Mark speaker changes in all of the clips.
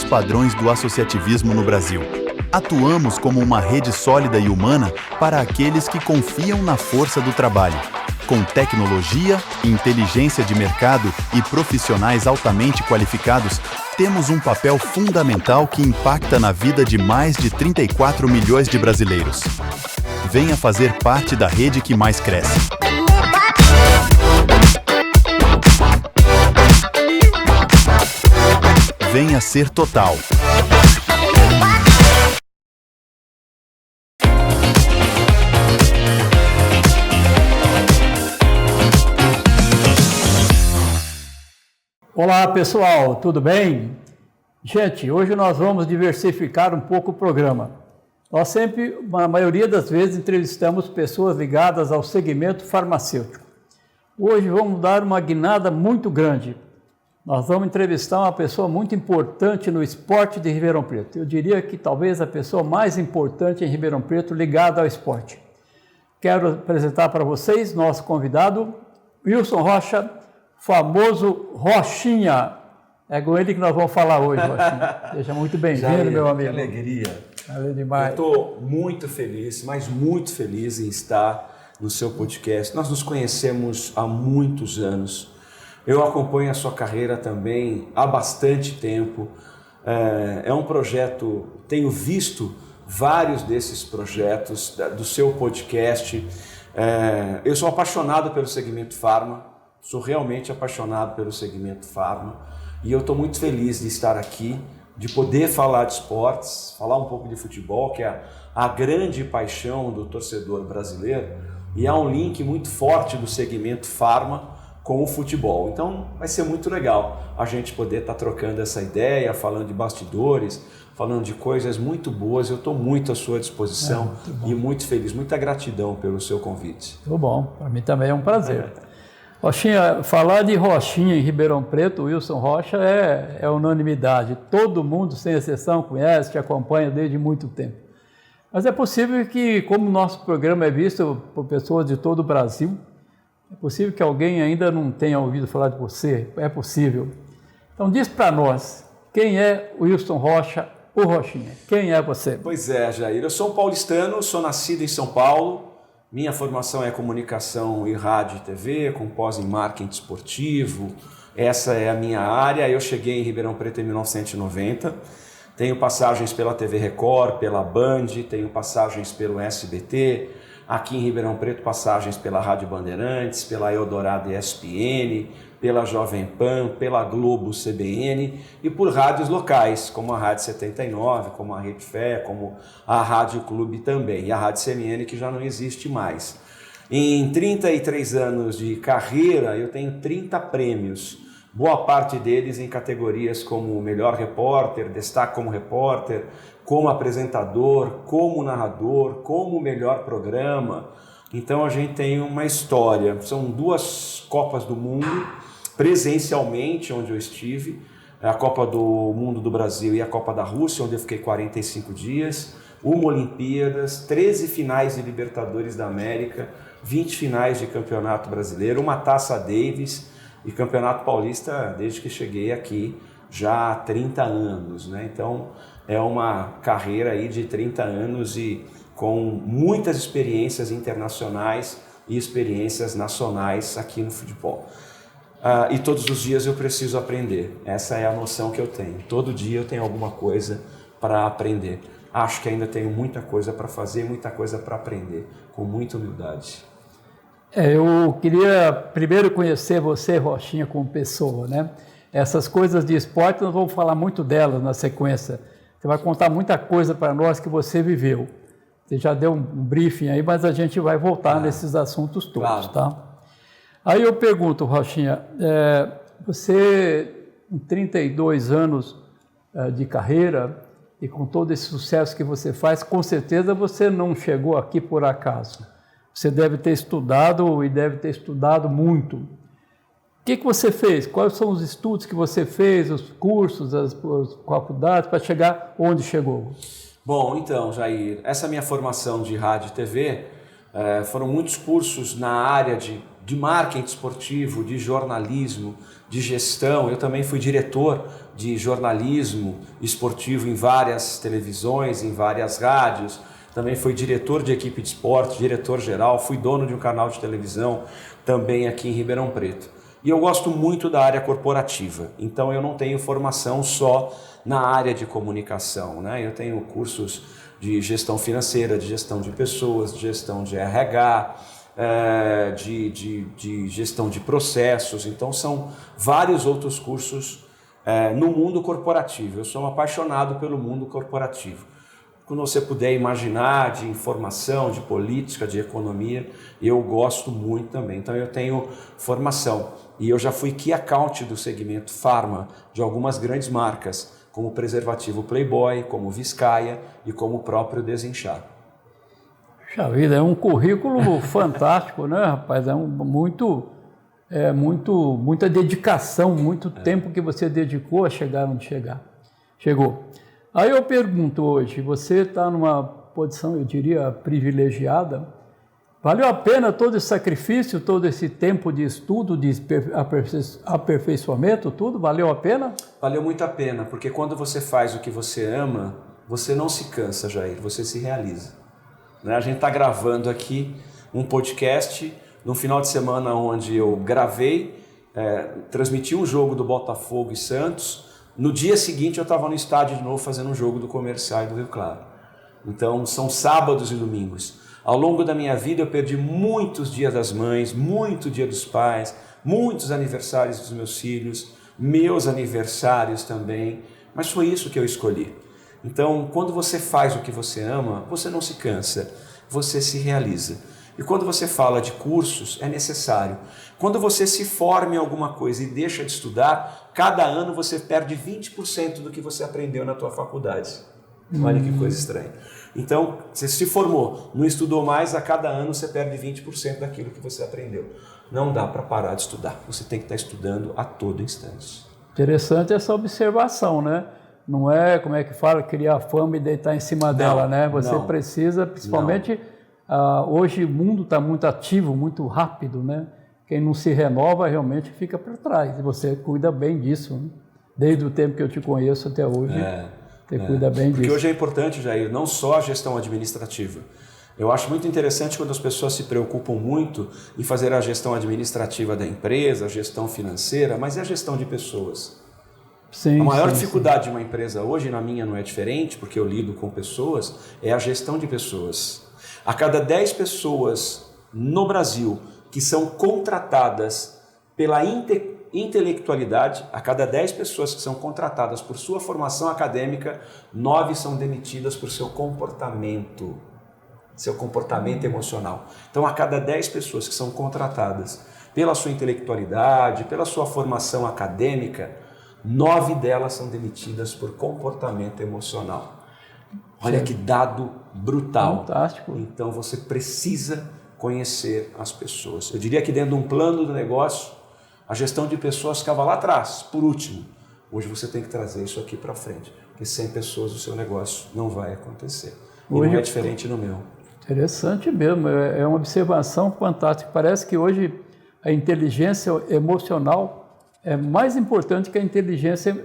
Speaker 1: novos padrões do associativismo no Brasil. Atuamos como uma rede sólida e humana para aqueles que confiam na força do trabalho. Com tecnologia, inteligência de mercado e profissionais altamente qualificados, temos um papel fundamental que impacta na vida de mais de 34 milhões de brasileiros. Venha fazer parte da rede que mais cresce. Venha ser Total.
Speaker 2: Olá pessoal, tudo bem? Gente, hoje nós vamos diversificar um pouco o programa. Nós sempre, a maioria das vezes, entrevistamos pessoas ligadas ao segmento farmacêutico. Hoje vamos dar uma guinada muito grande. Nós vamos entrevistar uma pessoa muito importante no esporte de Ribeirão Preto. Eu diria que talvez a pessoa mais importante em Ribeirão Preto ligada ao esporte. Quero apresentar para vocês nosso convidado, Wilson Rocha, famoso Rochinha. É com ele que nós vamos falar hoje, Rochinha. Seja muito bem-vindo, meu amigo.
Speaker 3: Que alegria.
Speaker 2: Valeu demais.
Speaker 3: Eu estou muito feliz, mas muito feliz em estar no seu podcast. Nós nos conhecemos há muitos anos. Eu acompanho a sua carreira também há bastante tempo. É um projeto, tenho visto vários desses projetos do seu podcast. Eu sou apaixonado pelo segmento farma. Sou realmente apaixonado pelo segmento farma e eu estou muito feliz de estar aqui, de poder falar de esportes, falar um pouco de futebol, que é a grande paixão do torcedor brasileiro, e há um link muito forte do segmento farma com o futebol. Então vai ser muito legal a gente poder estar trocando essa ideia, falando de bastidores, falando de coisas muito boas. Eu estou muito à sua disposição e muito feliz, muita gratidão pelo seu convite.
Speaker 2: Muito bom, para mim também é um prazer. Rochinha, falar de Rochinha em Ribeirão Preto, Wilson Rocha, é unanimidade. Todo mundo, sem exceção, conhece, te acompanha desde muito tempo. Mas é possível que, como o nosso programa é visto por pessoas de todo o Brasil, é possível que alguém ainda não tenha ouvido falar de você. É possível. Então diz para nós, quem é o Wilson Rocha, o Rochinha? Quem é você?
Speaker 3: Pois é, Jair. Eu sou um paulistano, sou nascido em São Paulo. Minha formação é comunicação e rádio e TV, com pós em marketing esportivo. Essa é a minha área. Eu cheguei em Ribeirão Preto em 1990. Tenho passagens pela TV Record, pela Band, tenho passagens pelo SBT. Aqui em Ribeirão Preto, passagens pela Rádio Bandeirantes, pela Eldorado ESPN, pela Jovem Pan, pela Globo CBN e por rádios locais, como a Rádio 79, como a Rede Fé, como a Rádio Clube também, e a Rádio CMN, que já não existe mais. Em 33 anos de carreira, eu tenho 30 prêmios, boa parte deles em categorias como melhor repórter, destaque como repórter, como apresentador, como narrador, como melhor programa. Então a gente tem uma história, são 2 Copas do Mundo, presencialmente, onde eu estive, a Copa do Mundo do Brasil e a Copa da Rússia, onde eu fiquei 45 dias, uma Olimpíadas, 13 finais de Libertadores da América, 20 finais de Campeonato Brasileiro, uma Taça Davis e Campeonato Paulista desde que cheguei aqui, já há 30 anos, né? Então é uma carreira aí de 30 anos e com muitas experiências internacionais e experiências nacionais aqui no futebol. E todos os dias eu preciso aprender. Essa é a noção que eu tenho. Todo dia eu tenho alguma coisa para aprender. Acho que ainda tenho muita coisa para fazer, muita coisa para aprender, com muita humildade.
Speaker 2: Eu queria primeiro conhecer você, Rochinha, como pessoa, né? Essas coisas de esporte, nós vamos falar muito delas na sequência. Você vai contar muita coisa para nós que você viveu. Você já deu um briefing aí, mas a gente vai voltar nesses assuntos todos, tá? Aí eu pergunto, Rochinha, você, com 32 anos de carreira e com todo esse sucesso que você faz, com certeza você não chegou aqui por acaso. Você deve ter estudado e deve ter estudado muito. O que você fez? Quais são os estudos que você fez, os cursos, as faculdades, para chegar onde chegou?
Speaker 3: Bom, então, Jair, essa minha formação de rádio e TV foram muitos cursos na área de de marketing esportivo, de jornalismo, de gestão. Eu também fui diretor de jornalismo esportivo em várias televisões, em várias rádios. Também fui diretor de equipe de esporte, diretor-geral, fui dono de um canal de televisão também aqui em Ribeirão Preto. E eu gosto muito da área corporativa, então eu não tenho formação só na área de comunicação, né? Eu tenho cursos de gestão financeira, de gestão de pessoas, de gestão de RH, de gestão de processos, então são vários outros cursos no mundo corporativo. Eu sou um apaixonado pelo mundo corporativo. Quando você puder imaginar, de informação, de política, de economia, eu gosto muito também. Então eu tenho formação e eu já fui Key Account do segmento Pharma de algumas grandes marcas, como o preservativo Playboy, como o Viscaia e como o próprio Desinchar.
Speaker 2: Puxa vida, é um currículo fantástico, né, rapaz? Muita dedicação, muito tempo que você dedicou a chegar onde chegou. Aí eu pergunto hoje, você está numa posição, eu diria, privilegiada. Valeu a pena todo esse sacrifício, todo esse tempo de estudo, de aperfeiçoamento, tudo? Valeu a pena?
Speaker 3: Valeu muito a pena, porque quando você faz o que você ama, você não se cansa, Jair, você se realiza. A gente está gravando aqui um podcast num final de semana onde eu gravei, transmiti um jogo do Botafogo e Santos. No dia seguinte eu estava no estádio de novo fazendo um jogo do Comercial e do Rio Claro. Então são sábados e domingos. Ao longo da minha vida eu perdi muitos dias das mães, muito dia dos pais, muitos aniversários dos meus filhos, meus aniversários também, mas foi isso que eu escolhi. Então quando você faz o que você ama, você não se cansa, você se realiza. E quando você fala de cursos, é necessário. Quando você se forma em alguma coisa e deixa de estudar, cada ano você perde 20% do que você aprendeu na tua faculdade. Olha que coisa estranha. Então, você se formou, não estudou mais, a cada ano você perde 20% daquilo que você aprendeu. Não dá para parar de estudar. Você tem que estar estudando a todo instante.
Speaker 2: Interessante essa observação, né? Não é, como é que fala, criar fama e deitar em cima dela, né? Você precisa, principalmente... hoje o mundo está muito ativo, muito rápido, né? Quem não se renova realmente fica para trás. E você cuida bem disso, né? Desde o tempo que eu te conheço até hoje, você cuida bem disso.
Speaker 3: Porque hoje é importante, Jair, não só a gestão administrativa. Eu acho muito interessante quando as pessoas se preocupam muito em fazer a gestão administrativa da empresa, a gestão financeira, mas é a gestão de pessoas.
Speaker 2: Sim,
Speaker 3: a maior dificuldade de uma empresa hoje, na minha não é diferente, porque eu lido com pessoas, é a gestão de pessoas. A cada 10 pessoas no Brasil que são contratadas pela intelectualidade, a cada 10 pessoas que são contratadas por sua formação acadêmica, 9 são demitidas por seu comportamento emocional. Então, a cada 10 pessoas que são contratadas pela sua intelectualidade, pela sua formação acadêmica, 9 delas são demitidas por comportamento emocional. Olha que dado brutal.
Speaker 2: Fantástico.
Speaker 3: Então você precisa conhecer as pessoas. Eu diria que dentro de um plano do negócio, a gestão de pessoas ficava lá atrás, por último. Hoje você tem que trazer isso aqui para frente, porque sem pessoas o seu negócio não vai acontecer. E hoje não é diferente no meu.
Speaker 2: Interessante mesmo, é uma observação fantástica. Parece que hoje a inteligência emocional é mais importante que a inteligência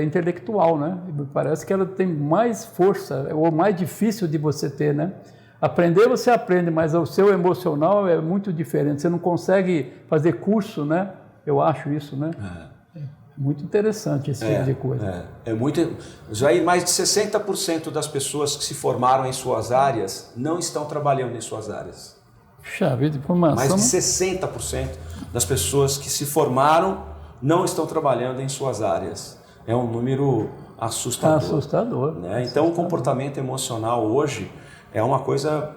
Speaker 2: intelectual, né? Parece que ela tem mais força, ou mais difícil de você ter, né? Aprender você aprende, mas o seu emocional é muito diferente. Você não consegue fazer curso, né? Eu acho isso, né? É muito interessante esse tipo de coisa.
Speaker 3: É muito. Já mais de 60% das pessoas que se formaram em suas áreas não estão trabalhando em suas áreas.
Speaker 2: Puxa vida, informação.
Speaker 3: Mais de 60% das pessoas que se formaram não estão trabalhando em suas áreas. É um número assustador.
Speaker 2: Assustador.
Speaker 3: Né? Então, o comportamento emocional hoje é uma coisa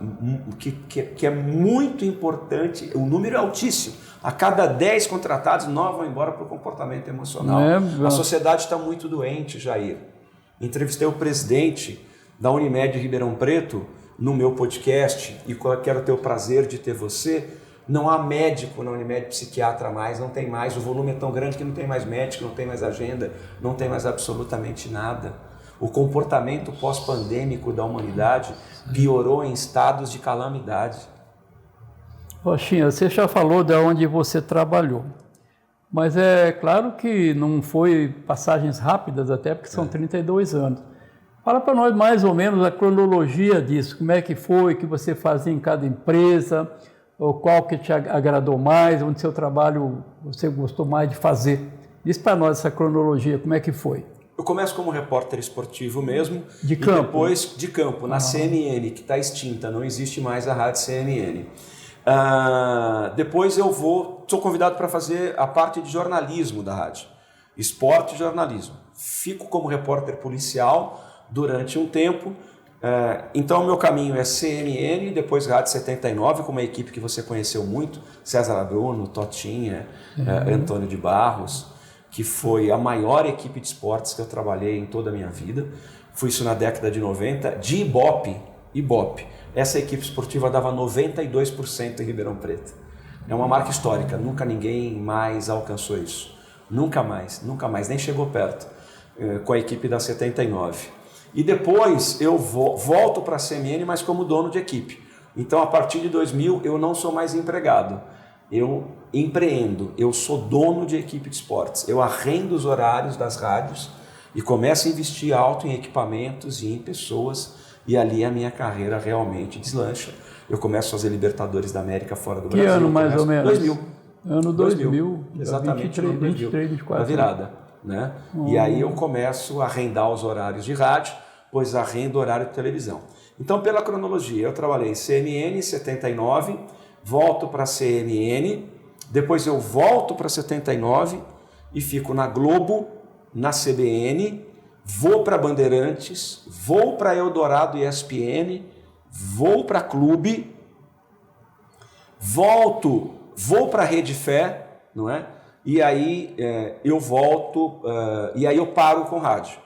Speaker 3: que é muito importante. O número é altíssimo. A cada 10 contratados, 9 vão embora para o comportamento emocional. A sociedade está muito doente, Jair. Entrevistei o presidente da Unimed Ribeirão Preto no meu podcast e quero ter o prazer de ter você. Não há médico na Unimed, psiquiatra mais, não tem mais. O volume é tão grande que não tem mais médico, não tem mais agenda, não tem mais absolutamente nada. O comportamento pós-pandêmico da humanidade piorou em estados de calamidade.
Speaker 2: Rochinha, você já falou de onde você trabalhou, mas é claro que não foi passagens rápidas até, porque são 32 anos. Fala para nós mais ou menos a cronologia disso, como é que foi, o que você fazia em cada empresa, ou qual que te agradou mais, onde seu trabalho você gostou mais de fazer. Diz para nós essa cronologia, como é que foi?
Speaker 3: Eu começo como repórter esportivo mesmo.
Speaker 2: De campo?
Speaker 3: E depois de campo, na CNN, que está extinta, não existe mais a rádio CNN. Depois eu sou convidado para fazer a parte de jornalismo da rádio, esporte e jornalismo. Fico como repórter policial durante um tempo. Então, o meu caminho é CNN, depois Rádio 79, com uma equipe que você conheceu muito, César Bruno, Totinha, Antônio de Barros, que foi a maior equipe de esportes que eu trabalhei em toda a minha vida. Fui isso na década de 90, de Ibope. Essa equipe esportiva dava 92% em Ribeirão Preto. É uma marca histórica, nunca ninguém mais alcançou isso. Nunca mais, nem chegou perto, com a equipe da 79. E depois eu volto para a CMN, mas como dono de equipe. Então, a partir de 2000, eu não sou mais empregado. Eu empreendo, eu sou dono de equipe de esportes. Eu arrendo os horários das rádios e começo a investir alto em equipamentos e em pessoas. E ali a minha carreira realmente deslancha. Eu começo a fazer Libertadores da América fora do Brasil.
Speaker 2: Que ano mais ou menos?
Speaker 3: 2000.
Speaker 2: Ano 2000.
Speaker 3: Exatamente,
Speaker 2: 23, 24.
Speaker 3: A virada. Né? E aí eu começo a arrendar os horários de rádio, pois arrendo horário de televisão. Então, pela cronologia, eu trabalhei em CNN em 79, volto para a CNN, depois eu volto para 79 e fico na Globo, na CBN, vou para Bandeirantes, vou para Eldorado e ESPN, vou para Clube, vou para Rede Fé, não é? E aí eu volto, e aí eu paro com rádio.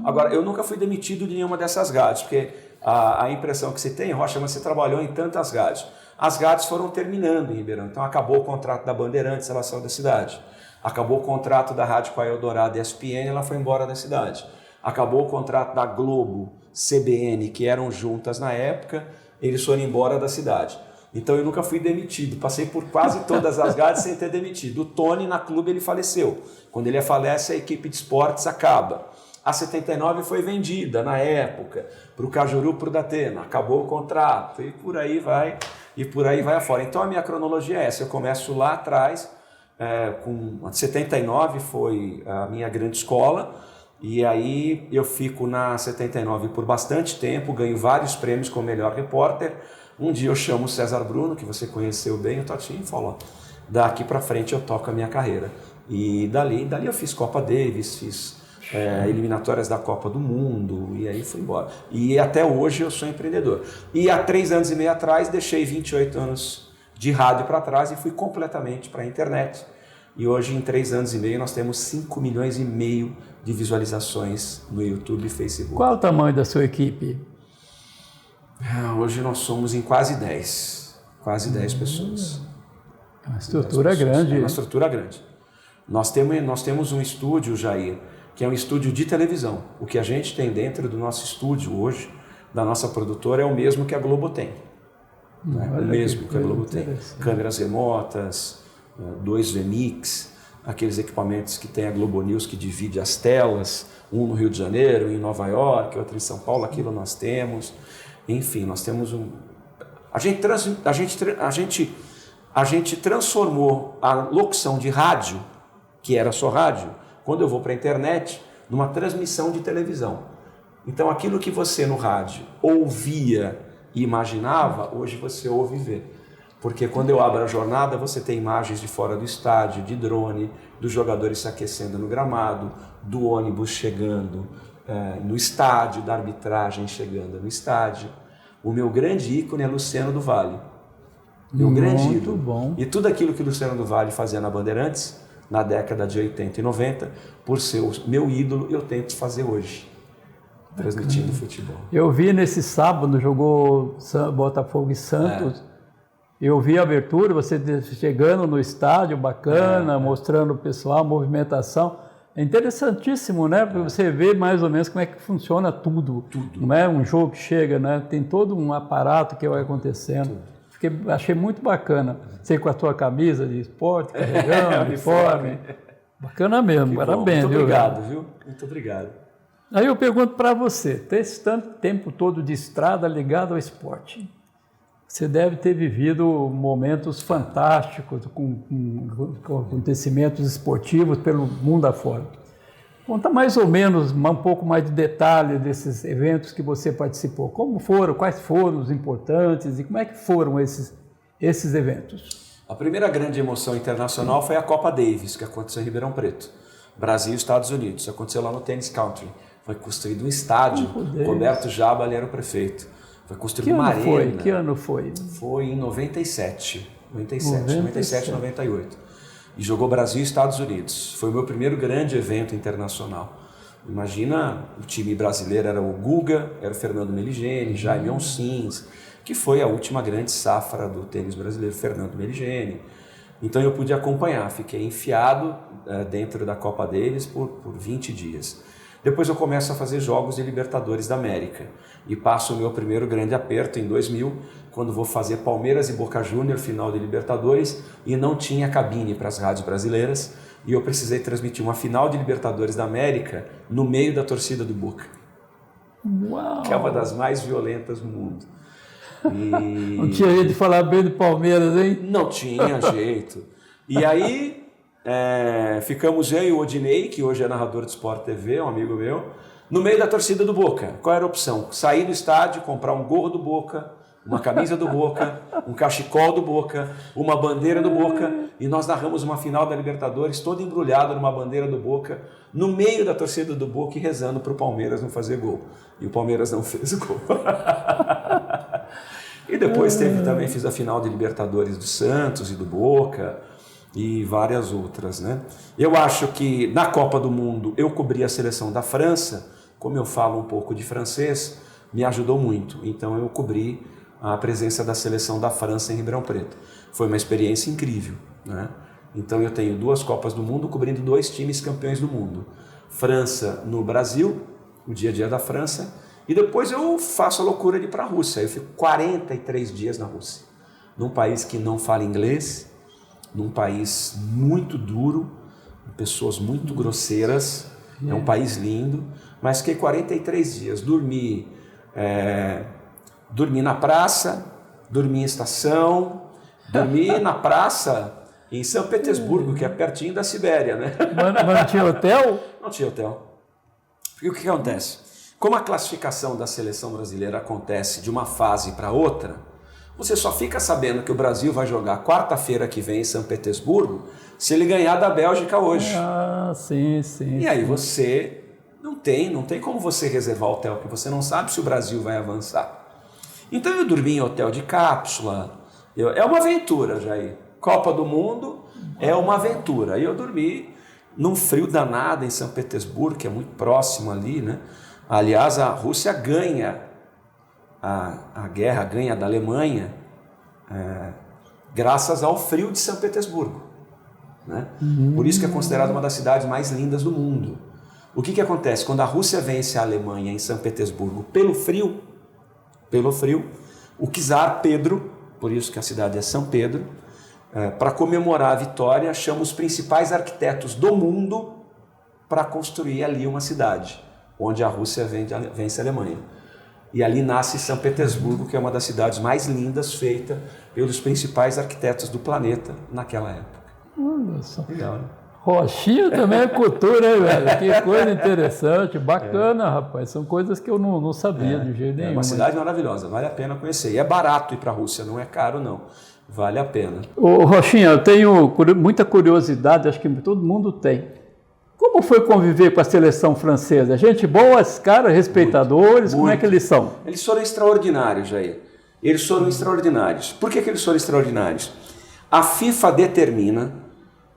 Speaker 3: Agora, eu nunca fui demitido de nenhuma dessas rádios, porque a impressão que se tem, Rocha, mas você trabalhou em tantas rádios. As rádios foram terminando em Ribeirão, então acabou o contrato da Bandeirantes, ela saiu da cidade. Acabou o contrato da rádio com a Eldorado e ESPN, ela foi embora da cidade. Acabou o contrato da Globo, CBN, que eram juntas na época, eles foram embora da cidade. Então eu nunca fui demitido, passei por quase todas as rádios sem ter demitido. O Tony na Clube ele faleceu, quando ele falece a equipe de esportes acaba. A 79 foi vendida na época para o Cajuru, para o Datena, acabou o contrato e por aí vai afora. Então a minha cronologia é essa, eu começo lá atrás, com 79 foi a minha grande escola e aí eu fico na 79 por bastante tempo, ganho vários prêmios como melhor repórter. Um dia eu chamo o César Bruno, que você conheceu bem, o Totinho, e falo, daqui para frente eu toco a minha carreira. E dali eu fiz Copa Davis, fiz eliminatórias da Copa do Mundo, e aí fui embora. E até hoje eu sou empreendedor. E há 3 anos e meio atrás, deixei 28 anos de rádio para trás e fui completamente para a internet. E hoje, em 3 anos e meio, nós temos 5,5 milhões de visualizações no YouTube e Facebook.
Speaker 2: Qual o tamanho da sua equipe?
Speaker 3: Hoje nós somos em quase 10 pessoas.
Speaker 2: É uma estrutura grande.
Speaker 3: É uma estrutura grande. Nós temos um estúdio, Jair, que é um estúdio de televisão. O que a gente tem dentro do nosso estúdio hoje, da nossa produtora, é o mesmo que a Globo tem. O mesmo que a Globo tem. Câmeras remotas, 2 VMix, aqueles equipamentos que tem a Globo News que divide as telas, um no Rio de Janeiro, em Nova York, outro em São Paulo, aquilo nós temos. Enfim, nós temos a gente transformou a locução de rádio, que era só rádio, quando eu vou para a internet, numa transmissão de televisão. Então, aquilo que você no rádio ouvia e imaginava, hoje você ouve e vê. Porque quando eu abro a jornada, você tem imagens de fora do estádio, de drone, dos jogadores se aquecendo no gramado, do ônibus chegando no estádio, da arbitragem chegando no estádio. O meu grande ícone é Luciano do Vale. Meu grande ídolo.
Speaker 2: Bom.
Speaker 3: E tudo aquilo que o Luciano do Vale fazia na Bandeirantes, na década de 80 e 90, por ser o meu ídolo, eu tento fazer hoje, transmitindo futebol.
Speaker 2: Eu vi nesse sábado, jogou Botafogo e Santos, eu vi a abertura, você chegando no estádio, bacana, mostrando o pessoal, a movimentação. É interessantíssimo, né? Para você ver mais ou menos como é que funciona tudo. Não é um jogo que chega, né? Tem todo um aparato que vai acontecendo. Achei muito bacana. Você com a sua camisa de esporte, carregando, uniforme. Bacana mesmo, parabéns.
Speaker 3: Muito obrigado, viu? Muito obrigado.
Speaker 2: Aí eu pergunto para você, esse tanto tempo todo de estrada ligado ao esporte, você deve ter vivido momentos fantásticos com acontecimentos esportivos pelo mundo afora. Conta mais ou menos, um pouco mais de detalhe desses eventos que você participou. Como foram, quais foram os importantes e como é que foram esses eventos?
Speaker 3: A primeira grande emoção internacional foi a Copa Davis, que aconteceu em Ribeirão Preto. Brasil e Estados Unidos. Isso aconteceu lá no Tennis Country. Foi construído um estádio. Roberto Jaba ali era o prefeito. Foi construído uma arena.
Speaker 2: Que ano foi?
Speaker 3: Foi em 97, 98. E jogou Brasil e Estados Unidos. Foi o meu primeiro grande evento internacional. Imagina, o time brasileiro era o Guga, era o Fernando Meligeni, Jaime Onsins, que foi a última grande safra do tênis brasileiro, Fernando Meligeni. Então eu pude acompanhar, fiquei enfiado dentro da Copa Davis por 20 dias. Depois eu começo a fazer jogos de Libertadores da América e passo o meu primeiro grande aperto em 2000, quando vou fazer Palmeiras e Boca Júnior, final de Libertadores, e não tinha cabine para as rádios brasileiras, e eu precisei transmitir uma final de Libertadores da América no meio da torcida do Boca.
Speaker 2: Uau.
Speaker 3: Que é uma das mais violentas do mundo.
Speaker 2: Não tinha jeito de falar bem do Palmeiras, hein?
Speaker 3: Não tinha jeito. E aí ficamos eu e o Odinei, que hoje é narrador de Sport TV, um amigo meu, no meio da torcida do Boca. Qual era a opção? Sair do estádio, comprar um gorro do Boca, uma camisa do Boca, um cachecol do Boca, uma bandeira do Boca, e nós narramos uma final da Libertadores todo embrulhado numa bandeira do Boca, no meio da torcida do Boca e rezando para o Palmeiras não fazer gol. E o Palmeiras não fez gol. E depois fiz a final de Libertadores do Santos e do Boca e várias outras, né? Eu acho que na Copa do Mundo eu cobri a seleção da França, como eu falo um pouco de francês, me ajudou muito. Então eu cobri a presença da seleção da França em Ribeirão Preto. Foi uma experiência incrível, né? Então eu tenho 2 Copas do Mundo cobrindo 2 times campeões do mundo. França no Brasil, o dia a dia da França, e depois eu faço a loucura de ir para a Rússia. Eu fico 43 dias na Rússia, num país que não fala inglês, num país muito duro, pessoas muito grosseiras, é um país lindo, mas fiquei 43 dias, dormi na praça, dormi em estação, dormi na praça em São Petersburgo, que é pertinho da Sibéria, né?
Speaker 2: Mas não tinha hotel?
Speaker 3: Não tinha hotel. Porque o que acontece? Como a classificação da seleção brasileira acontece de uma fase para outra, você só fica sabendo que o Brasil vai jogar quarta-feira que vem em São Petersburgo se ele ganhar da Bélgica hoje.
Speaker 2: Ah, sim.
Speaker 3: E aí você não tem como você reservar hotel, porque você não sabe se o Brasil vai avançar. Então eu dormi em hotel de cápsula. É uma aventura, Jair. Copa do Mundo é uma aventura. E eu dormi num frio danado em São Petersburgo, que é muito próximo ali, né? Aliás, a Rússia ganha a guerra, ganha da Alemanha, graças ao frio de São Petersburgo, né? Por isso que é considerada uma das cidades mais lindas do mundo. O que acontece? Quando a Rússia vence a Alemanha em São Petersburgo pelo frio, o czar Pedro, por isso que a cidade é São Pedro, para comemorar a vitória, chama os principais arquitetos do mundo para construir ali uma cidade, onde a Rússia vence a Alemanha. E ali nasce São Petersburgo, que é uma das cidades mais lindas, feita pelos principais arquitetos do planeta naquela época.
Speaker 2: Olha só.
Speaker 3: Legal, né?
Speaker 2: Rochinha também é cultura, hein, velho? Que coisa interessante, bacana, rapaz. São coisas que eu não sabia de jeito nenhum.
Speaker 3: É uma cidade maravilhosa, vale a pena conhecer. E é barato ir para a Rússia, não é caro, não. Vale a pena.
Speaker 2: Ô, Rochinha, eu tenho muita curiosidade, acho que todo mundo tem. Como foi conviver com a seleção francesa? Gente boa, os caras respeitadores,
Speaker 3: muito.
Speaker 2: Como é que eles são?
Speaker 3: Eles foram extraordinários, Jair. Eles foram extraordinários. Por que eles foram extraordinários? A FIFA determina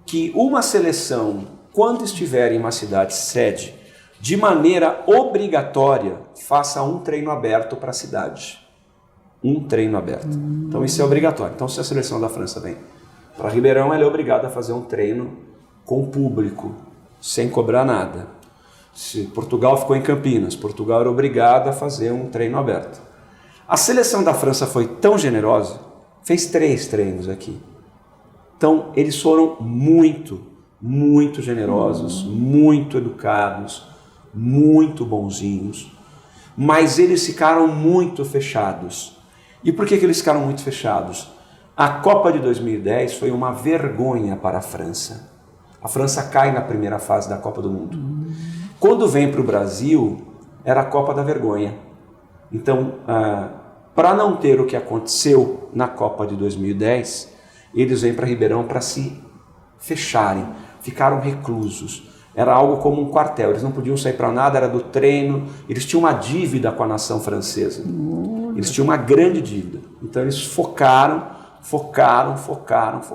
Speaker 3: que uma seleção, quando estiver em uma cidade sede, de maneira obrigatória, faça um treino aberto para a cidade. Um treino aberto. Então isso é obrigatório. Então se a seleção da França vem para Ribeirão, ela é obrigada a fazer um treino com o público, sem cobrar nada. Se Portugal ficou em Campinas, Portugal era obrigada a fazer um treino aberto. A seleção da França foi tão generosa, fez 3 treinos aqui. Então, eles foram muito generosos, muito educados, muito bonzinhos, mas eles ficaram muito fechados. E por que eles ficaram muito fechados? A Copa de 2010 foi uma vergonha para a França. A França cai na primeira fase da Copa do Mundo. Quando vem para o Brasil, era a Copa da vergonha. Então, para não ter o que aconteceu na Copa de 2010, eles vêm para Ribeirão para se fecharem, ficaram reclusos. Era algo como um quartel, eles não podiam sair para nada, era do treino, eles tinham uma dívida com a nação francesa. Eles tinham uma grande dívida. Então eles focaram,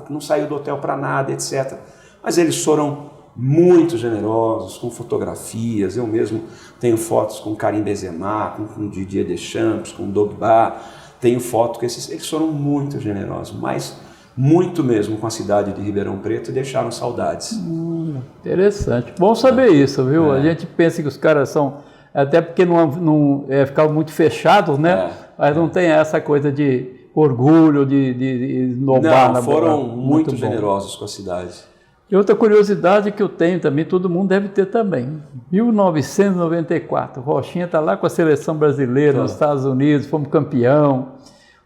Speaker 3: não saiu do hotel para nada, etc. Mas eles foram muito generosos, com fotografias. Eu mesmo tenho fotos com Karim Benzema, com Didier Deschamps, com Drogba. Tenho foto com esses. Eles foram muito generosos, mas muito mesmo com a cidade de Ribeirão Preto e deixaram saudades.
Speaker 2: Interessante. Bom saber isso, viu? A gente pensa que os caras são... Até porque não ficavam muito fechados, né? Mas não tem essa coisa de orgulho, de inovar.
Speaker 3: Não, foram muito generosos com a cidade.
Speaker 2: E outra curiosidade que eu tenho também, todo mundo deve ter também. 1994, Rochinha está lá com a seleção brasileira nos Estados Unidos, fomos campeão.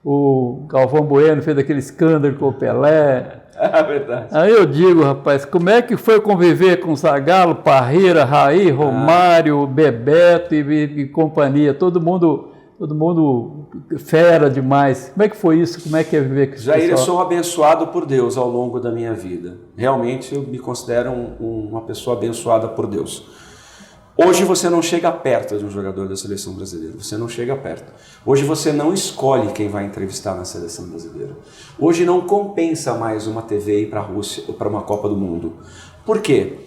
Speaker 2: O Galvão Bueno fez aquele escândalo com o Pelé.
Speaker 3: É verdade.
Speaker 2: Aí eu digo, rapaz, como é que foi conviver com Zagallo, Parreira, Raí, Romário, Bebeto e companhia? Todo mundo fera demais. Como é que foi isso? Como é que é viver com isso?
Speaker 3: Jair, eu sou abençoado por Deus ao longo da minha vida. Realmente eu me considero uma pessoa abençoada por Deus. Hoje você não chega perto de um jogador da seleção brasileira, você não chega perto. Hoje você não escolhe quem vai entrevistar na seleção brasileira. Hoje não compensa mais uma TV ir para a Rússia ou para uma Copa do Mundo. Por quê?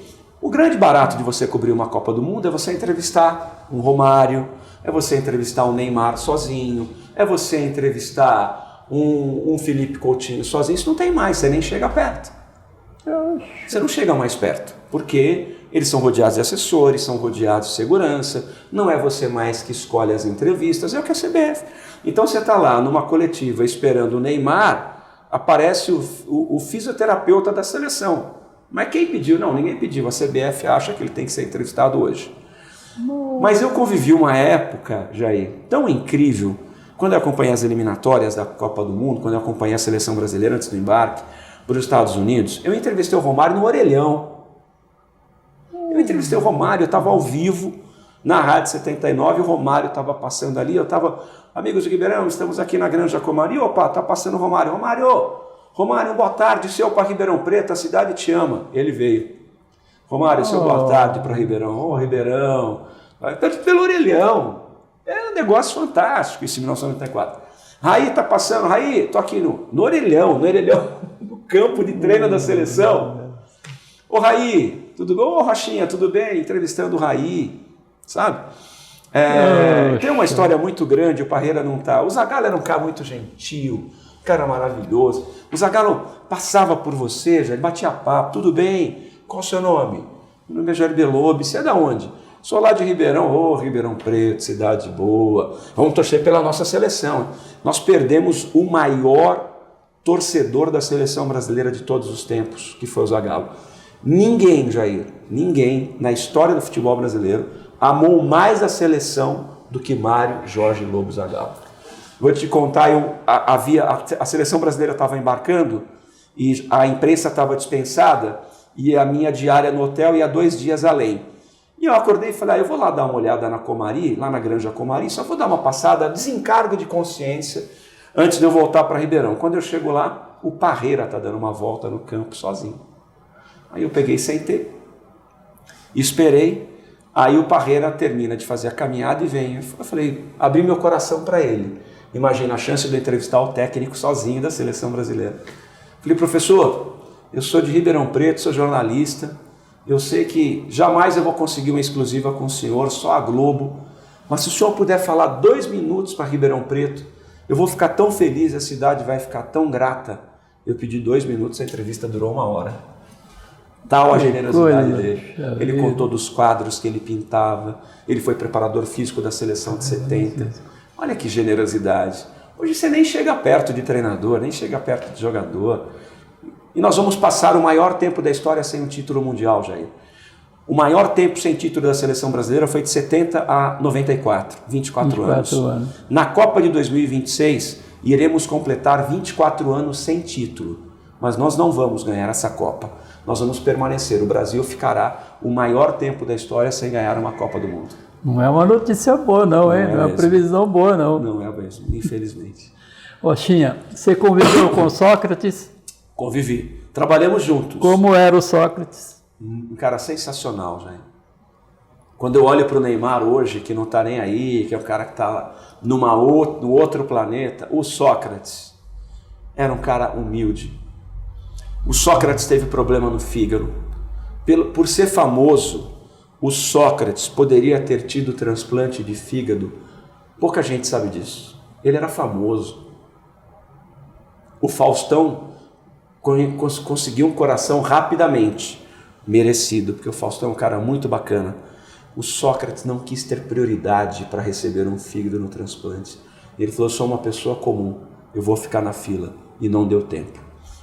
Speaker 3: O grande barato de você cobrir uma Copa do Mundo é você entrevistar um Romário, é você entrevistar um Neymar sozinho, é você entrevistar um Felipe Coutinho sozinho. Isso não tem mais, você nem chega perto. Você não chega mais perto, porque eles são rodeados de assessores, são rodeados de segurança, não é você mais que escolhe as entrevistas, é o que a CBF. Então você está lá numa coletiva esperando o Neymar, aparece o fisioterapeuta da seleção. Mas quem pediu? Não, ninguém pediu, a CBF acha que ele tem que ser entrevistado hoje. Mas eu convivi uma época, Jair, tão incrível, quando eu acompanhei as eliminatórias da Copa do Mundo, quando eu acompanhei a seleção brasileira antes do embarque para os Estados Unidos, eu entrevistei o Romário no Orelhão. Eu entrevistei o Romário, eu estava ao vivo na Rádio 79, o Romário estava passando ali, eu estava, amigos de Ribeirão, estamos aqui na Granja Comari, opa, está passando o Romário, Romário, boa tarde, seu para Ribeirão Preto, a cidade te ama. Ele veio. Romário, seu boa tarde para Ribeirão. Ô, Ribeirão, pelo Orelhão. É um negócio fantástico isso em 1994. Raí está passando, Raí, estou aqui no Orelhão, no campo de treino da seleção. Ô, Raí, tudo bem? Ô, Rochinha, tudo bem? Entrevistando o Raí, sabe? Tem uma história muito grande, o Parreira não está. O Zagallo era um cara muito gentil, um cara maravilhoso. O Zagallo passava por você, já ele batia papo, tudo bem? Qual o seu nome? Meu nome é Jair Belobi, você é da onde? Sou lá de Ribeirão, ô Ribeirão Preto, cidade boa. Vamos torcer pela nossa seleção. Nós perdemos o maior torcedor da seleção brasileira de todos os tempos, que foi o Zagallo. Ninguém, Jair, ninguém na história do futebol brasileiro amou mais a seleção do que Mário Jorge Lobo Zagallo. Vou te contar, a seleção brasileira estava embarcando e a imprensa estava dispensada e a minha diária no hotel ia 2 dias além. E eu acordei e falei, eu vou lá dar uma olhada na Comari, lá na Granja Comari, só vou dar uma passada, desencargo de consciência, antes de eu voltar para Ribeirão. Quando eu chego lá, o Parreira está dando uma volta no campo sozinho. Aí eu peguei e sentei, esperei, aí o Parreira termina de fazer a caminhada e vem. Eu falei, abri meu coração para ele. Imagina a chance de eu entrevistar o técnico sozinho da seleção brasileira. Falei, professor, eu sou de Ribeirão Preto, sou jornalista, eu sei que jamais eu vou conseguir uma exclusiva com o senhor, só a Globo, mas se o senhor puder falar 2 minutos para Ribeirão Preto, eu vou ficar tão feliz, a cidade vai ficar tão grata. Eu pedi 2 minutos, a entrevista durou 1 hora. Tal a generosidade dele. Ele contou dos quadros que ele pintava, ele foi preparador físico da seleção de 70. Olha que generosidade. Hoje você nem chega perto de treinador, nem chega perto de jogador. E nós vamos passar o maior tempo da história sem um título mundial, Jair. O maior tempo sem título da seleção brasileira foi de 70 a 94, 24 anos. Na Copa de 2026, iremos completar 24 anos sem título. Mas nós não vamos ganhar essa Copa. Nós vamos permanecer. O Brasil ficará o maior tempo da história sem ganhar uma Copa do Mundo.
Speaker 2: Não é uma notícia boa, não, hein? Não é uma previsão boa, não.
Speaker 3: Não é mesmo, infelizmente.
Speaker 2: Rochinha, você conviveu com Sócrates?
Speaker 3: Convivi. Trabalhamos juntos.
Speaker 2: Como era o Sócrates?
Speaker 3: Um cara sensacional, Jair. Quando eu olho para o Neymar hoje, que não está nem aí, que é um cara que está no outro planeta, o Sócrates era um cara humilde. O Sócrates teve problema no fígado. Por ser famoso, o Sócrates poderia ter tido transplante de fígado. Pouca gente sabe disso. Ele era famoso. O Faustão conseguiu um coração rapidamente. Merecido, porque o Faustão é um cara muito bacana. O Sócrates não quis ter prioridade para receber um fígado no transplante. Ele falou, eu sou uma pessoa comum, eu vou ficar na fila. E não deu tempo.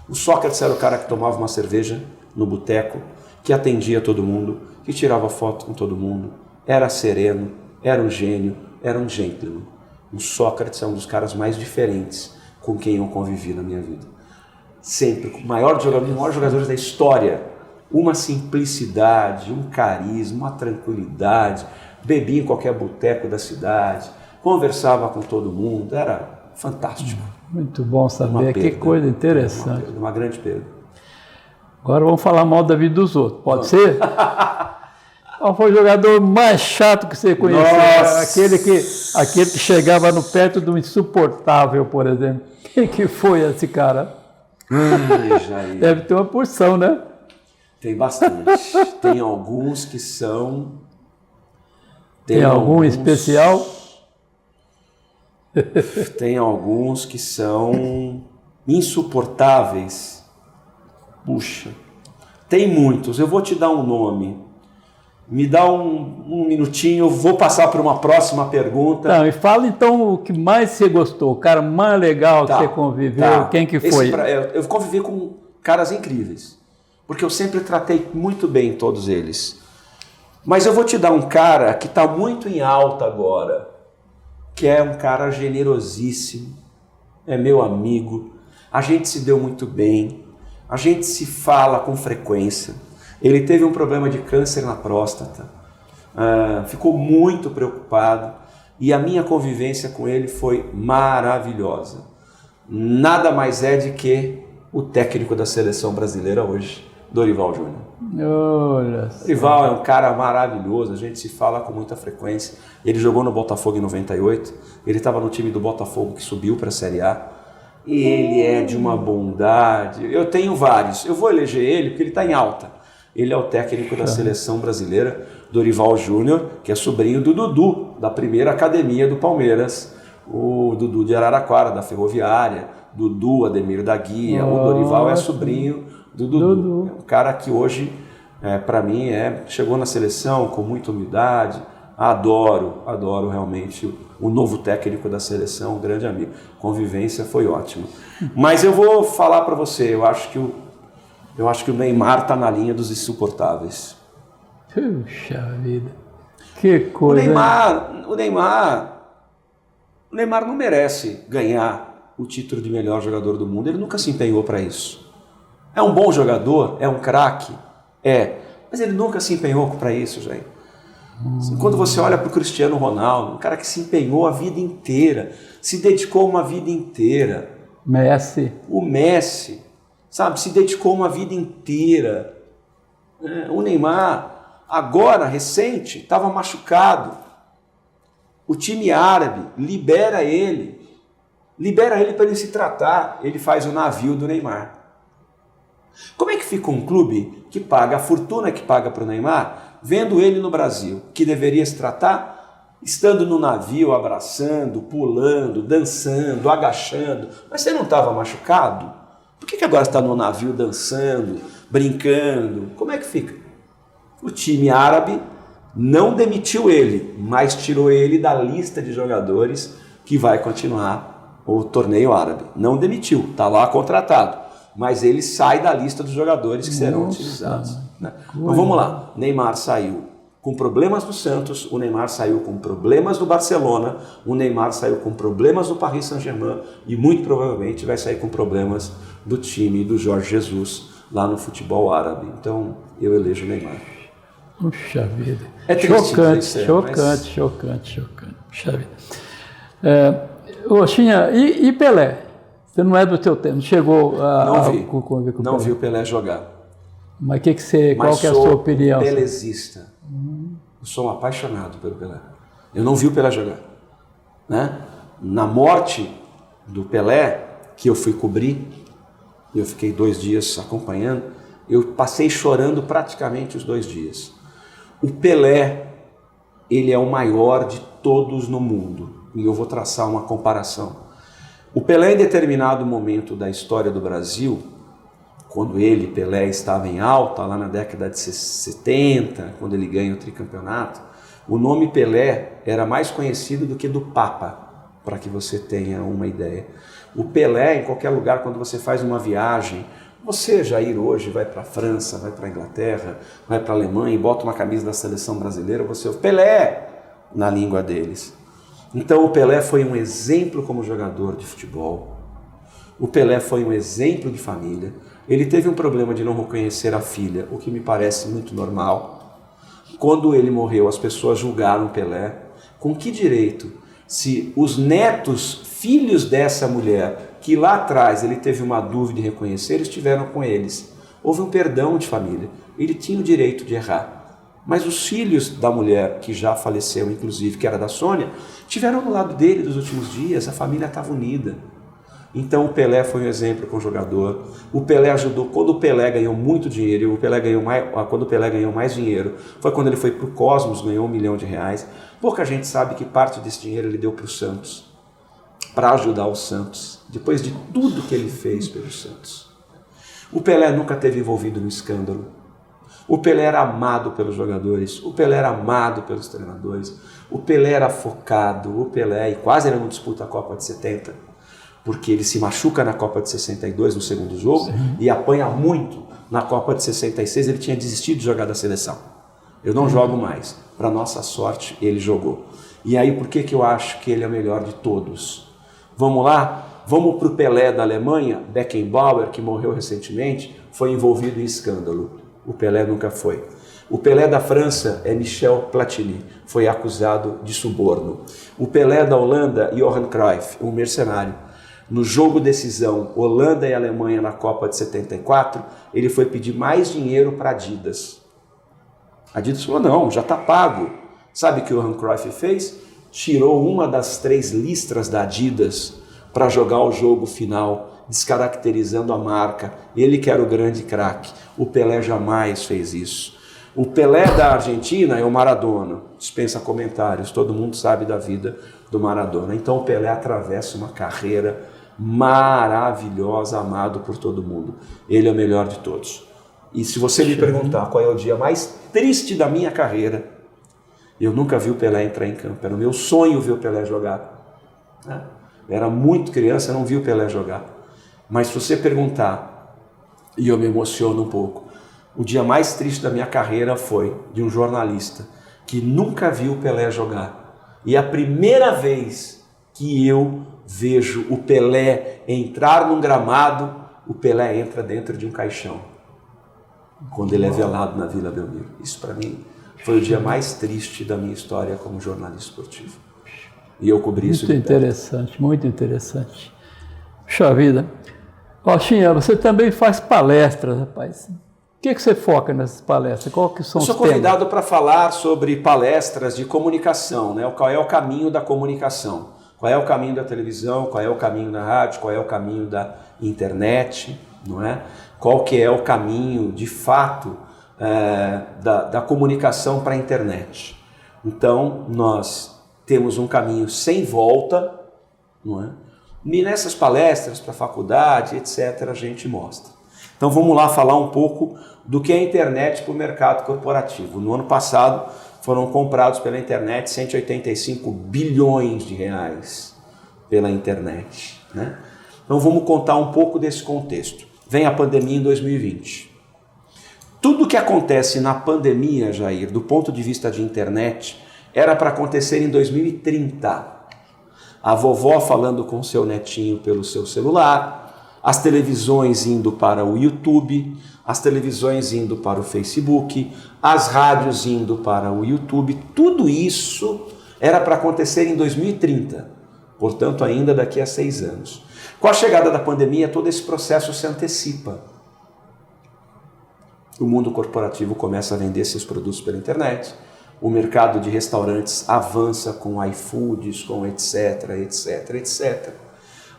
Speaker 3: O Sócrates era o cara que tomava uma cerveja no boteco, que atendia todo mundo, que tirava foto com todo mundo, era sereno, era um gênio, era um gentleman. O Sócrates é um dos caras mais diferentes com quem eu convivi na minha vida. Sempre, o maior jogador da história. Uma simplicidade, um carisma, uma tranquilidade, bebia em qualquer boteco da cidade, conversava com todo mundo, era fantástico.
Speaker 2: Muito bom saber, que coisa interessante.
Speaker 3: Uma grande perda.
Speaker 2: Agora vamos falar mal da vida dos outros, pode ser? Qual foi o jogador mais chato que você conheceu? Aquele que chegava no perto do insuportável, por exemplo. Quem que foi esse cara?
Speaker 3: Jair.
Speaker 2: Deve ter uma porção, né?
Speaker 3: Tem bastante. Tem alguns que são...
Speaker 2: Tem algum especial?
Speaker 3: Tem alguns que são insuportáveis. Puxa, tem muitos. Eu vou te dar um nome. Me dá um minutinho, eu vou passar para uma próxima pergunta.
Speaker 2: Não, e fala então o que mais você gostou, o cara mais legal que você conviveu, quem que foi?
Speaker 3: Eu convivi com caras incríveis. Porque eu sempre tratei muito bem todos eles. Mas eu vou te dar um cara que está muito em alta agora, que é um cara generosíssimo, é meu amigo, a gente se deu muito bem, a gente se fala com frequência. Ele teve um problema de câncer na próstata, ficou muito preocupado e a minha convivência com ele foi maravilhosa. Nada mais é de que o técnico da seleção brasileira hoje, Dorival Júnior. Dorival é um cara maravilhoso, a gente se fala com muita frequência. Ele jogou no Botafogo em 98, ele estava no time do Botafogo que subiu para a Série A. E ele é de uma bondade. Eu tenho vários, eu vou eleger ele porque ele está em alta. Ele é o técnico da seleção brasileira, Dorival Júnior, que é sobrinho do Dudu, da primeira academia do Palmeiras. O Dudu de Araraquara, da Ferroviária, Dudu, Ademir da Guia. O Dorival é sobrinho do Dudu. É um cara que hoje, para mim, chegou na seleção com muita humildade. Adoro realmente o novo técnico da seleção, um grande amigo. Convivência foi ótima. Mas eu vou falar para você, eu acho que o Neymar está na linha dos insuportáveis.
Speaker 2: Puxa vida, que coisa.
Speaker 3: O Neymar não merece ganhar o título de melhor jogador do mundo. Ele nunca se empenhou para isso. É um bom jogador, é um craque, mas ele nunca se empenhou para isso, gente. Quando você olha para o Cristiano Ronaldo, um cara que se empenhou a vida inteira, se dedicou uma vida inteira. O Messi, sabe, se dedicou uma vida inteira. O Neymar, agora, recente, estava machucado. O time árabe libera ele para ele se tratar. Ele faz o navio do Neymar. Como é que fica um clube que paga a fortuna que paga para o Neymar, vendo ele no Brasil, que deveria se tratar, estando no navio, abraçando, pulando, dançando, agachando? Mas você não estava machucado? Por que agora está no navio dançando, brincando? Como é que fica? O time árabe não demitiu ele, mas tirou ele da lista de jogadores que vai continuar o torneio árabe. Não demitiu, está lá contratado. Mas ele sai da lista dos jogadores que serão utilizados. Né? Então vamos lá. Neymar saiu com problemas do Santos, o Neymar saiu com problemas do Barcelona, o Neymar saiu com problemas do Paris Saint-Germain e muito provavelmente vai sair com problemas do time do Jorge Jesus lá no futebol árabe. Então eu elejo o Neymar.
Speaker 2: Puxa vida.
Speaker 3: É triste,
Speaker 2: chocante. Puxa vida. Roxinha, e Pelé? Você não é do teu tempo, não chegou a...
Speaker 3: Não vi o Pelé jogar.
Speaker 2: Mas qual que é a sua opinião?
Speaker 3: Pelezista. Eu sou um apaixonado pelo Pelé. Eu não vi o Pelé jogar. Né? Na morte do Pelé, que eu fui cobrir, eu fiquei 2 dias acompanhando, eu passei chorando praticamente os 2 dias. O Pelé, ele é o maior de todos no mundo. E eu vou traçar uma comparação. O Pelé, em determinado momento da história do Brasil, quando Pelé, estava em alta, lá na década de 70, quando ele ganha o tricampeonato, o nome Pelé era mais conhecido do que do Papa, para que você tenha uma ideia. O Pelé, em qualquer lugar, quando você faz uma viagem, você, Jair, hoje vai para a França, vai para a Inglaterra, vai para a Alemanha e bota uma camisa da seleção brasileira, você Pelé na língua deles. Então o Pelé foi um exemplo como jogador de futebol, o Pelé foi um exemplo de família, ele teve um problema de não reconhecer a filha, o que me parece muito normal. Quando ele morreu, as pessoas julgaram o Pelé. Com que direito? Se os netos, filhos dessa mulher, que lá atrás ele teve uma dúvida de reconhecer, eles estiveram com eles. Houve um perdão de família, ele tinha o direito de errar. Mas os filhos da mulher, que já faleceu, inclusive, que era da Sônia, estiveram do lado dele nos últimos dias, a família estava unida. Então o Pelé foi um exemplo com o jogador. O Pelé ajudou, quando o Pelé ganhou muito dinheiro, quando o Pelé ganhou mais dinheiro, foi quando ele foi para o Cosmos, ganhou R$1 milhão. Pouca gente sabe que parte desse dinheiro ele deu para o Santos, para ajudar o Santos, depois de tudo que ele fez pelo Santos. O Pelé nunca esteve envolvido no escândalo. O Pelé era amado pelos jogadores, o Pelé era amado pelos treinadores, o Pelé era focado, o Pelé, e quase ele não disputa a Copa de 70, porque ele se machuca na Copa de 62 no segundo jogo. Sim. E apanha muito na Copa de 66, ele tinha desistido de jogar da seleção. Eu não jogo mais. Para nossa sorte, ele jogou. E aí, por que eu acho que ele é o melhor de todos? Vamos lá? Vamos para o Pelé da Alemanha. Beckenbauer, que morreu recentemente, foi envolvido em escândalo. O Pelé nunca foi. O Pelé da França é Michel Platini, foi acusado de suborno. O Pelé da Holanda, Johan Cruyff, um mercenário. No jogo decisão, Holanda e Alemanha na Copa de 74, ele foi pedir mais dinheiro para a Adidas. A Adidas falou, não, já está pago. Sabe o que o Johan Cruyff fez? Tirou uma das 3 listras da Adidas para jogar o jogo final, descaracterizando a marca. Ele que era o grande craque. O Pelé jamais fez isso. O Pelé da Argentina é o Maradona. Dispensa comentários, todo mundo sabe da vida do Maradona. Então o Pelé atravessa uma carreira maravilhosa, amado por todo mundo. Ele é o melhor de todos. E se você me perguntar qual é o dia mais triste da minha carreira, eu nunca vi o Pelé entrar em campo. Era o meu sonho ver o Pelé jogar. Eu era muito criança, eu não vi o Pelé jogar. Mas se você perguntar, e eu me emociono um pouco, o dia mais triste da minha carreira foi de um jornalista que nunca viu o Pelé jogar. E a primeira vez que eu vejo o Pelé entrar num gramado, o Pelé entra dentro de um caixão, quando ele é velado na Vila Belmiro. Isso para mim foi o dia mais triste da minha história como jornalista esportivo. E eu cobri isso de perto.
Speaker 2: Muito interessante. Puxa vida. Roxinha, você também faz palestras, rapaz. O que você foca nessas palestras? Qual que são os temas?
Speaker 3: Eu sou convidado para falar sobre palestras de comunicação, né? Qual é o caminho da comunicação? Qual é o caminho da televisão? Qual é o caminho da rádio? Qual é o caminho da internet? Não é? Qual que é o caminho, de fato, da comunicação para a internet? Então, nós temos um caminho sem volta, não é? E nessas palestras para faculdade, etc., a gente mostra. Então vamos lá falar um pouco do que é a internet para o mercado corporativo. No ano passado foram comprados pela internet 185 bilhões de reais. pela internet, né? Então vamos contar um pouco desse contexto. Vem a pandemia em 2020. Tudo que acontece na pandemia, Jair, do ponto de vista de internet, era para acontecer em 2030. A vovó falando com seu netinho pelo seu celular, as televisões indo para o YouTube, as televisões indo para o Facebook, as rádios indo para o YouTube, tudo isso era para acontecer em 2030, portanto ainda daqui a 6 anos. Com a chegada da pandemia, todo esse processo se antecipa. O mundo corporativo começa a vender seus produtos pela internet, o mercado de restaurantes avança com iFoods, com etc, etc, etc.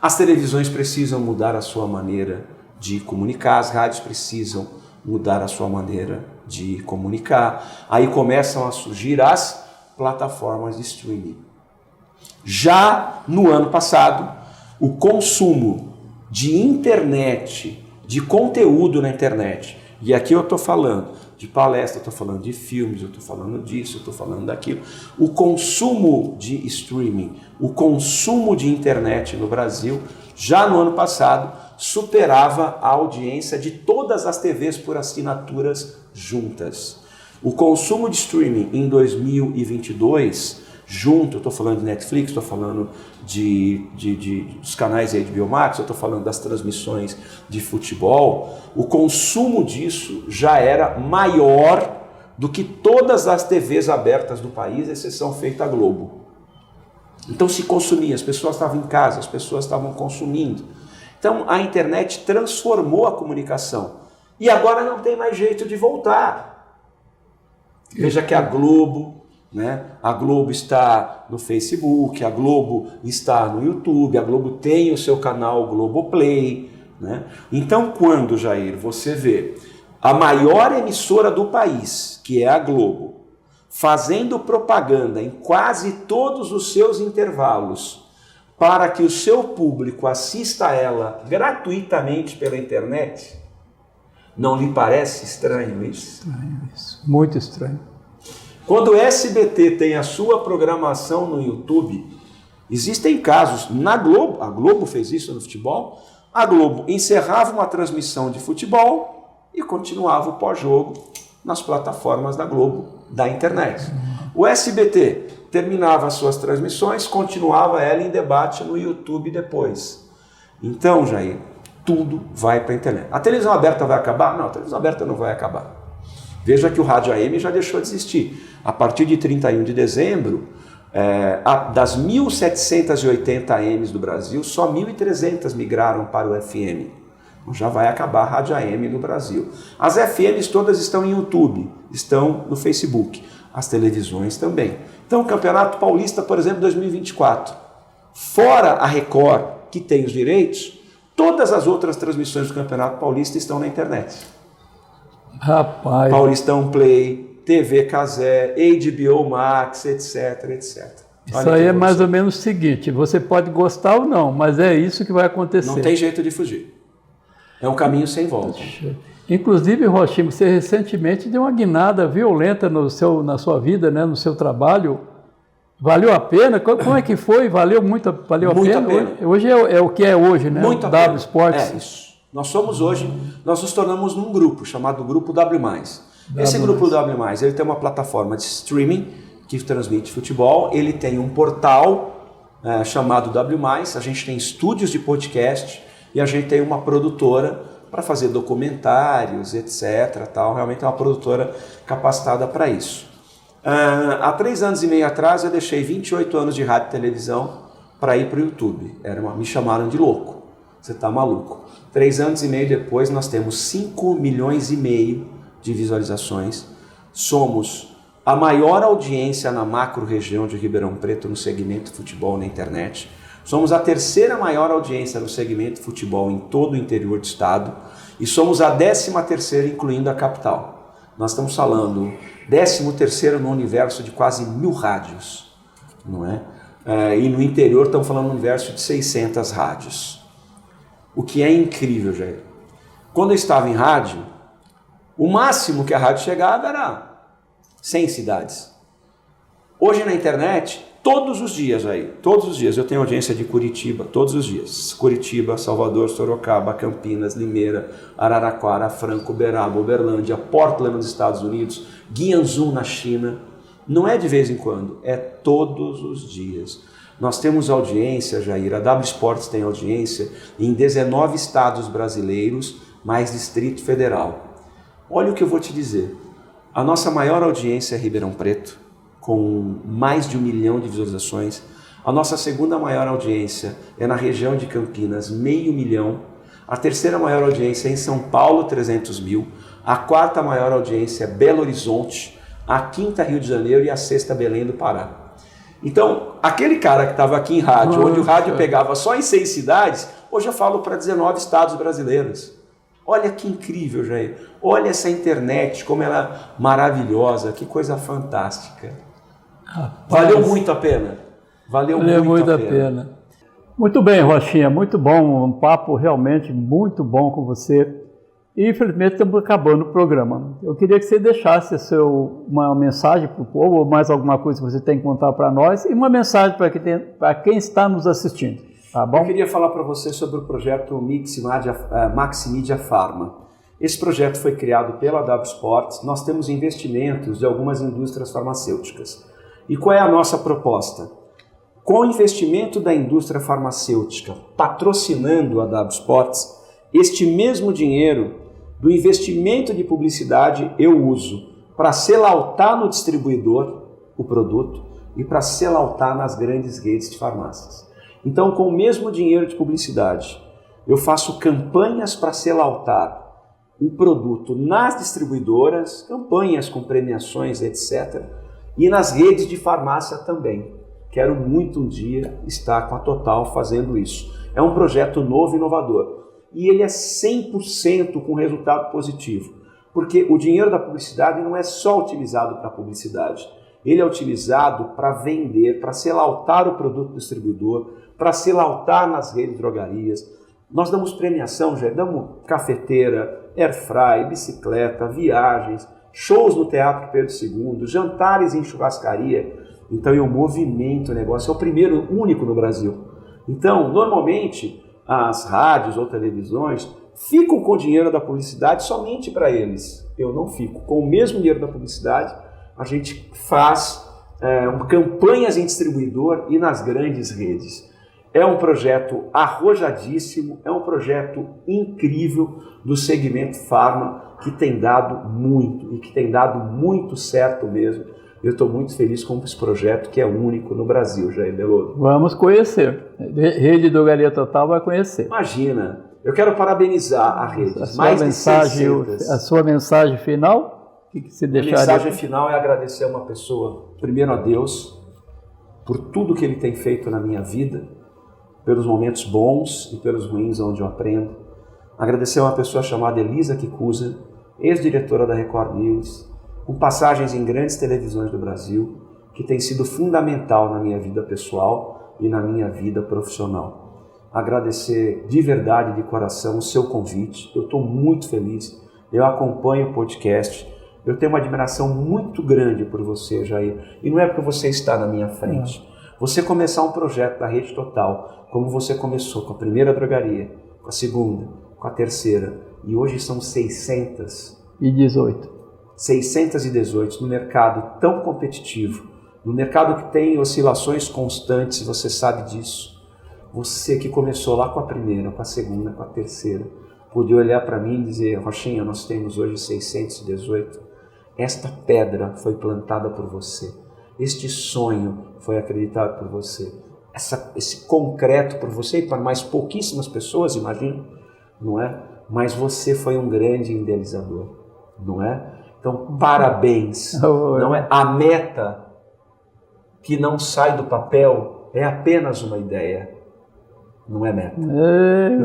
Speaker 3: As televisões precisam mudar a sua maneira de comunicar, as rádios precisam mudar a sua maneira de comunicar. Aí começam a surgir as plataformas de streaming. Já no ano passado, o consumo de internet, de conteúdo na internet, e aqui eu estou falando de palestra, eu estou falando de filmes, eu estou falando disso, eu estou falando daquilo. O consumo de streaming, o consumo de internet no Brasil, já no ano passado, superava a audiência de todas as TVs por assinaturas juntas. O consumo de streaming em 2022, junto, eu estou falando de Netflix, estou falando dos canais HBO Max, eu estou falando das transmissões de futebol, o consumo disso já era maior do que todas as TVs abertas do país, exceção feita a Globo. Então se consumia, as pessoas estavam em casa, as pessoas estavam consumindo. Então a internet transformou a comunicação. E agora não tem mais jeito de voltar. Veja que a Globo, né? A Globo está no Facebook, a Globo está no YouTube, a Globo tem o seu canal Globoplay, né? Então quando, Jair, você vê a maior emissora do país, que é a Globo, fazendo propaganda em quase todos os seus intervalos para que o seu público assista a ela gratuitamente pela internet, não lhe parece estranho isso?
Speaker 2: Estranho isso, muito estranho.
Speaker 3: Quando o SBT tem a sua programação no YouTube, existem casos, na Globo, a Globo fez isso no futebol, a Globo encerrava uma transmissão de futebol e continuava o pós-jogo nas plataformas da Globo, da internet. O SBT terminava as suas transmissões, continuava ela em debate no YouTube depois. Então, Jair, tudo vai para a internet. A televisão aberta vai acabar? Não, a televisão aberta não vai acabar. Veja que o rádio AM já deixou de existir. A partir de 31 de dezembro, das 1.780 AMs do Brasil, só 1.300 migraram para o FM. Então já vai acabar a rádio AM no Brasil. As FMs todas estão em YouTube, estão no Facebook. As televisões também. Então o Campeonato Paulista, por exemplo, 2024. Fora a Record, que tem os direitos, todas as outras transmissões do Campeonato Paulista estão na internet.
Speaker 2: Rapaz.
Speaker 3: Paulistão Play, TV Casé, HBO Max, etc, etc.
Speaker 2: Isso aí é mais ou menos o seguinte, você pode gostar ou não, mas é isso que vai acontecer.
Speaker 3: Não tem jeito de fugir. É um caminho sem volta.
Speaker 2: Inclusive, Rochinho, você recentemente deu uma guinada violenta na sua vida, né, no seu trabalho. Valeu a pena? Como é que foi? Valeu a pena? Hoje é o que é hoje, né?
Speaker 3: Muito
Speaker 2: W Sports.
Speaker 3: É isso. Nós somos hoje, nós nos tornamos num grupo chamado Grupo W+. Esse Grupo W+, ele tem uma plataforma de streaming que transmite futebol, ele tem um portal chamado W+, a gente tem estúdios de podcast e a gente tem uma produtora para fazer documentários, etc. Tal. Realmente é uma produtora capacitada para isso. Há 3 anos e meio atrás eu deixei 28 anos de rádio e televisão para ir para o YouTube. Me chamaram de louco. Você está maluco. 3 anos e meio depois nós temos 5,5 milhões de visualizações. Somos a maior audiência na macro-região de Ribeirão Preto no segmento futebol na internet. Somos a 3ª maior audiência no segmento futebol em todo o interior do estado. E somos a 13ª, incluindo a capital. Nós estamos falando 13º no universo de quase 1.000 rádios. Não é? E no interior estamos falando um universo de 600 rádios. O que é incrível, Jair. Quando eu estava em rádio, o máximo que a rádio chegava era 100 cidades. Hoje na internet, Todos os dias aí, todos os dias. Eu tenho audiência de Curitiba, todos os dias. Curitiba, Salvador, Sorocaba, Campinas, Limeira, Araraquara, Franco, Uberaba, Uberlândia, Portland nos Estados Unidos, Guianzhou na China. Não é de vez em quando, é todos os dias. Nós temos audiência, Jair, a W Sports tem audiência em 19 estados brasileiros, mais Distrito Federal. Olha o que eu vou te dizer. A nossa maior audiência é Ribeirão Preto, com mais de 1 milhão de visualizações. A nossa segunda maior audiência é na região de Campinas, 500 mil. A terceira maior audiência é em São Paulo, 300 mil. A quarta maior audiência é Belo Horizonte. A quinta, Rio de Janeiro. E a sexta, Belém do Pará. Então, aquele cara que estava aqui em rádio, onde o rádio pegava só em 6 cidades, hoje eu falo para 19 estados brasileiros. Olha que incrível, Jair. Olha essa internet, como ela é maravilhosa, que coisa fantástica.
Speaker 2: Rapaz,
Speaker 3: valeu muito a pena. Valeu muito a pena.
Speaker 2: Muito bem, Rochinha, muito bom. Um papo realmente muito bom com você. E, infelizmente, estamos acabando o programa. Eu queria que você deixasse uma mensagem para o povo, ou mais alguma coisa que você tem que contar para nós, e uma mensagem para quem está nos assistindo. Tá bom?
Speaker 3: Eu queria falar para você sobre o projeto Maximídia Pharma. Esse projeto foi criado pela W Sports. Nós temos investimentos de algumas indústrias farmacêuticas. E qual é a nossa proposta? Com o investimento da indústria farmacêutica patrocinando a W Sports, este mesmo dinheiro do investimento de publicidade eu uso para selautar no distribuidor o produto e para selautar nas grandes redes de farmácias. Então, com o mesmo dinheiro de publicidade, eu faço campanhas para selautar o produto nas distribuidoras, campanhas com premiações, etc., e nas redes de farmácia também. Quero muito um dia estar com a Total fazendo isso. É um projeto novo e inovador. E ele é 100% com resultado positivo. Porque o dinheiro da publicidade não é só utilizado para publicidade. Ele é utilizado para vender, para selautar o produto do distribuidor, para selautar nas redes de drogarias. Nós damos premiação, já damos cafeteira, airfry, bicicleta, viagens, shows no Teatro Pedro II, jantares em churrascaria. Então eu movimento o negócio, é o primeiro, único no Brasil. Então, normalmente, as rádios ou televisões ficam com o dinheiro da publicidade somente para eles. Eu não fico. Com o mesmo dinheiro da publicidade, a gente faz campanhas em distribuidor e nas grandes redes. É um projeto arrojadíssimo, é um projeto incrível do segmento farma que tem dado muito e que tem dado muito certo mesmo. Eu estou muito feliz com esse projeto que é único no Brasil, Jair Belotto.
Speaker 2: Vamos conhecer. Rede Drogaria Total vai conhecer.
Speaker 3: Imagina, eu quero parabenizar a rede.
Speaker 2: A sua mensagem final? O que você deixaria?
Speaker 3: A mensagem final é agradecer a uma pessoa, primeiro a Deus, por tudo que Ele tem feito na minha vida, pelos momentos bons e pelos ruins onde eu aprendo. Agradecer a uma pessoa chamada Elisa Kikusa, ex-diretora da Record News, com passagens em grandes televisões do Brasil, que tem sido fundamental na minha vida pessoal e na minha vida profissional. Agradecer de verdade, de coração, o seu convite. Eu estou muito feliz, eu acompanho o podcast, eu tenho uma admiração muito grande por você, Jair. E não é porque você está na minha frente. Você começar um projeto da Rede Total, como você começou com a primeira drogaria, com a segunda, com a terceira, e hoje são 618 no mercado tão competitivo, no mercado que tem oscilações constantes, você sabe disso. Você que começou lá com a primeira, com a segunda, com a terceira, podia olhar para mim e dizer: Rochinha, nós temos hoje 618. Esta pedra foi plantada por você. Este sonho foi acreditado por você. Esse concreto por você e para mais pouquíssimas pessoas, imagino, não é? Mas você foi um grande idealizador, não é? Então, parabéns. Não é? A meta que não sai do papel é apenas uma ideia, não é meta.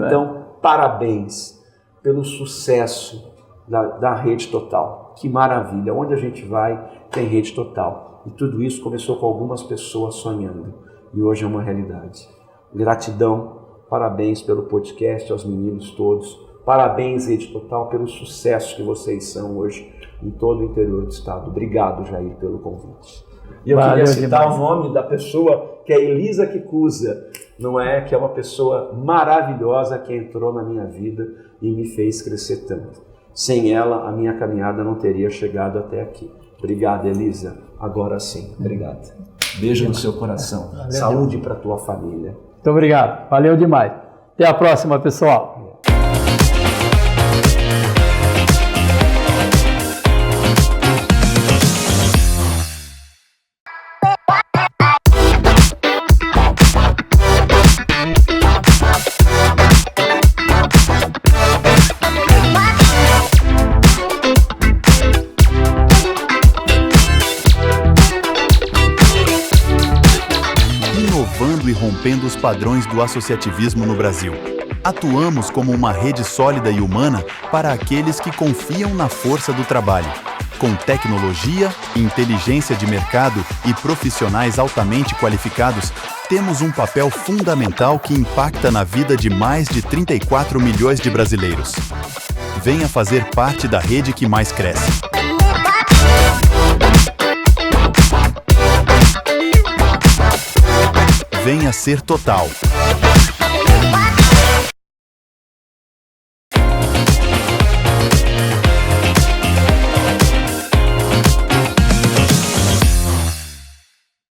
Speaker 3: Então, parabéns pelo sucesso da Rede Total. Que maravilha. Onde a gente vai, tem Rede Total. E tudo isso começou com algumas pessoas sonhando. E hoje é uma realidade. Gratidão, parabéns pelo podcast, aos meninos todos. Parabéns, Rede Total, pelo sucesso que vocês são hoje em todo o interior do estado. Obrigado, Jair, pelo convite. E eu
Speaker 2: Valeu
Speaker 3: queria citar
Speaker 2: demais.
Speaker 3: o nome da pessoa, que é Elisa Kikusa, não é? Que é uma pessoa maravilhosa que entrou na minha vida e me fez crescer tanto. Sem ela, a minha caminhada não teria chegado até aqui. Obrigado, Elisa. Agora sim, obrigado. Beijo no seu coração.
Speaker 2: Valeu.
Speaker 3: Saúde para tua família.
Speaker 2: Muito obrigado. Valeu demais. Até a próxima, pessoal.
Speaker 1: Inovando e rompendo os padrões do associativismo no Brasil. Atuamos como uma rede sólida e humana para aqueles que confiam na força do trabalho. Com tecnologia, inteligência de mercado e profissionais altamente qualificados, temos um papel fundamental que impacta na vida de mais de 34 milhões de brasileiros. Venha fazer parte da rede que mais cresce. Venha ser Total.